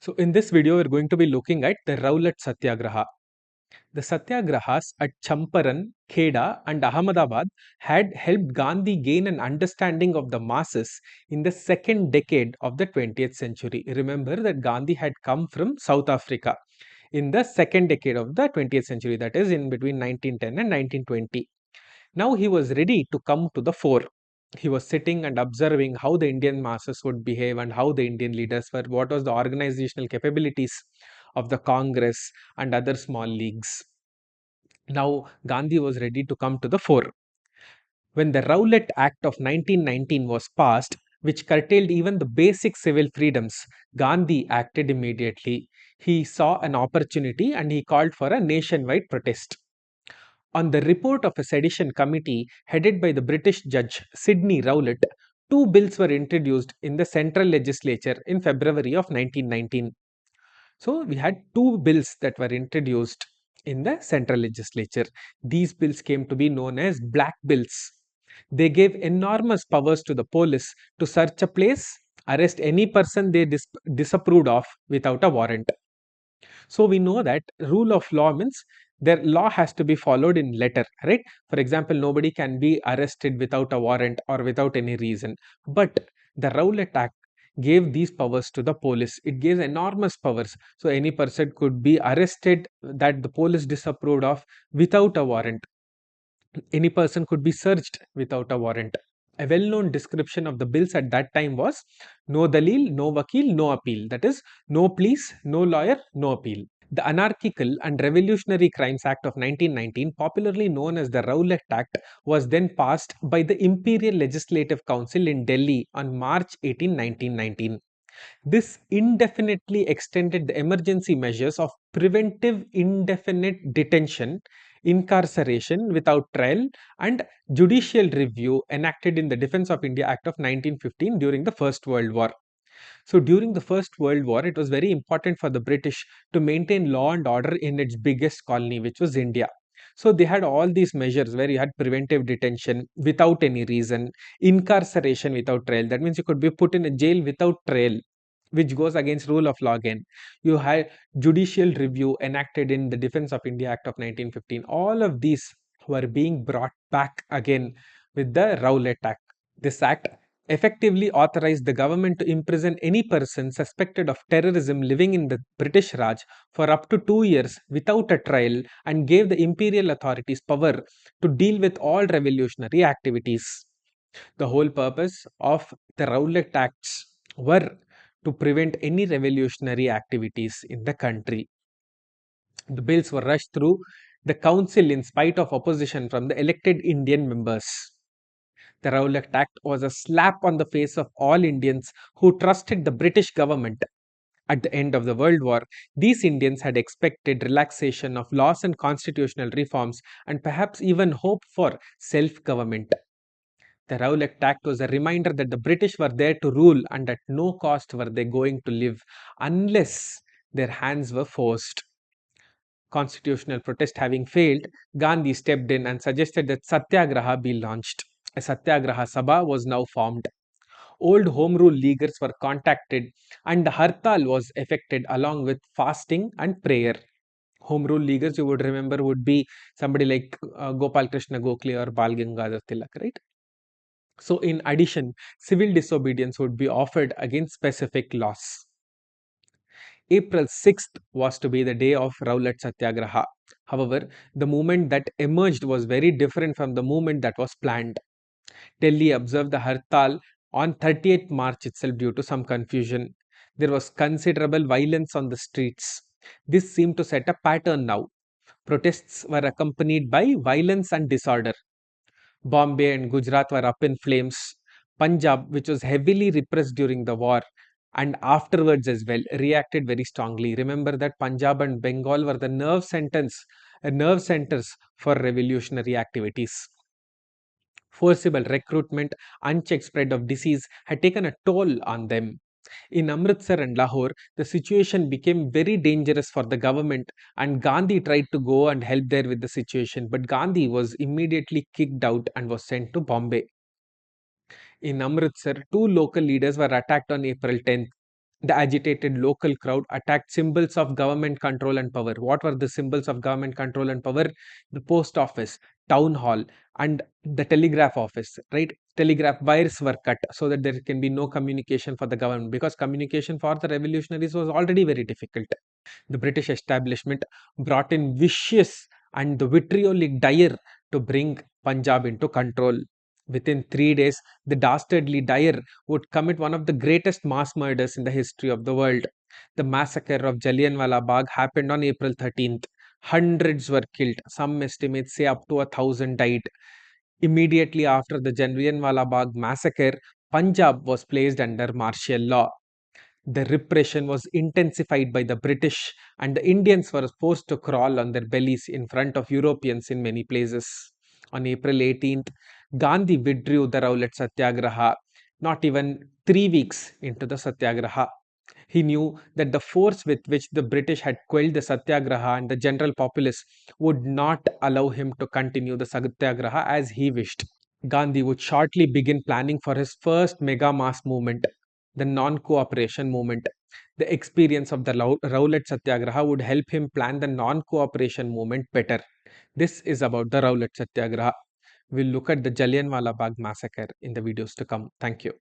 So in this video, we're going to be looking at the Rowlatt Satyagraha. The Satyagrahas at Champaran, Kheda and Ahmedabad had helped Gandhi gain an understanding of the masses in the second decade of the 20th century. Remember that Gandhi had come from South Africa in the second decade of the 20th century, that is in between 1910 and 1920. Now he was ready to come to the fore. He was sitting and observing how the Indian masses would behave and how the Indian leaders were, what was the organizational capabilities of the Congress and other small leagues. Now Gandhi was ready to come to the fore. When the Rowlatt Act of 1919 was passed, which curtailed even the basic civil freedoms, Gandhi acted immediately. He saw an opportunity and he called for a nationwide protest. On the report of a sedition committee headed by the British judge Sidney Rowlatt, two bills were introduced in the central legislature in February of 1919. So we had two bills that were introduced in the central legislature. These bills came to be known as black bills. They gave enormous powers to the police to search a place, arrest any person they disapproved of without a warrant. So we know that rule of law means their law has to be followed in letter, right? For example, nobody can be arrested without a warrant or without any reason. But the Rowlatt Act gave these powers to the police. It gives enormous powers. So any person could be arrested that the police disapproved of without a warrant. Any person could be searched without a warrant. A well-known description of the bills at that time was no Dalil, no Vakil, no appeal. That is, no police, no lawyer, no appeal. The Anarchical and Revolutionary Crimes Act of 1919, popularly known as the Rowlatt Act, was then passed by the Imperial Legislative Council in Delhi on March 18, 1919. This indefinitely extended the emergency measures of preventive indefinite detention, incarceration without trial, and judicial review enacted in the Defence of India Act of 1915 during the First World War. So during the First World War, it was very important for the British to maintain law and order in its biggest colony, which was India. So they had all these measures where you had preventive detention without any reason, incarceration without trial. That means you could be put in a jail without trial, which goes against rule of law again. You had judicial review enacted in the Defence of India Act of 1915. All of these were being brought back again with the Rowlatt Act. This act effectively authorized the government to imprison any person suspected of terrorism living in the British Raj for up to 2 years without a trial, and gave the imperial authorities power to deal with all revolutionary activities. The whole purpose of the Rowlatt Acts were to prevent any revolutionary activities in the country. The bills were rushed through the council in spite of opposition from the elected Indian members. The Rowlatt Act was a slap on the face of all Indians who trusted the British government. At the end of the World War, these Indians had expected relaxation of laws and constitutional reforms and perhaps even hoped for self-government. The Rowlatt Act was a reminder that the British were there to rule and at no cost were they going to live unless their hands were forced. Constitutional protest having failed, Gandhi stepped in and suggested that Satyagraha be launched. A Satyagraha Sabha was now formed. Old Home Rule leaguers were contacted and the Hartal was effected along with fasting and prayer. Home Rule leaguers, you would remember, would be somebody like Gopal Krishna Gokhale or Bal Gangadhar Tilak, right? So in addition, civil disobedience would be offered against specific laws. April 6th was to be the day of Rowlatt Satyagraha. However, the movement that emerged was very different from the movement that was planned. Delhi observed the Hartal on 30th March itself due to some confusion. There was considerable violence on the streets. This seemed to set a pattern now. Protests were accompanied by violence and disorder. Bombay and Gujarat were up in flames. Punjab, which was heavily repressed during the war and afterwards as well, reacted very strongly. Remember that Punjab and Bengal were the nerve centers for revolutionary activities. Forcible recruitment, unchecked spread of disease had taken a toll on them. In Amritsar and Lahore, the situation became very dangerous for the government and Gandhi tried to go and help there with the situation, but Gandhi was immediately kicked out and was sent to Bombay. In Amritsar, two local leaders were attacked on April 10th. The agitated local crowd attacked symbols of government control and power. What were the symbols of government control and power? The post office, town hall, and the telegraph office, right? Telegraph wires were cut so that there can be no communication for the government, because communication for the revolutionaries was already very difficult. The British establishment brought in vicious and the vitriolic Dyer to bring Punjab into control. Within 3 days, the dastardly Dyer would commit one of the greatest mass murders in the history of the world. The massacre of Jallianwala Bagh happened on April 13th. Hundreds were killed. Some estimates say up to 1,000 died. Immediately after the Jallianwala Bagh massacre, Punjab was placed under martial law. The repression was intensified by the British, and the Indians were forced to crawl on their bellies in front of Europeans in many places. On April 18th, Gandhi withdrew the Rowlatt Satyaghraha, not even 3 weeks into the Satyagraha. He knew that the force with which the British had quelled the Satyagraha and the general populace would not allow him to continue the Satyagraha as he wished. Gandhi would shortly begin planning for his first mega mass movement, the non cooperation movement. The experience of the Rowlatt Satyagraha would help him plan the non cooperation movement better. This is about the Rowlatt Satyagraha. We'll look at the Jallianwala Bagh massacre in the videos to come. Thank you.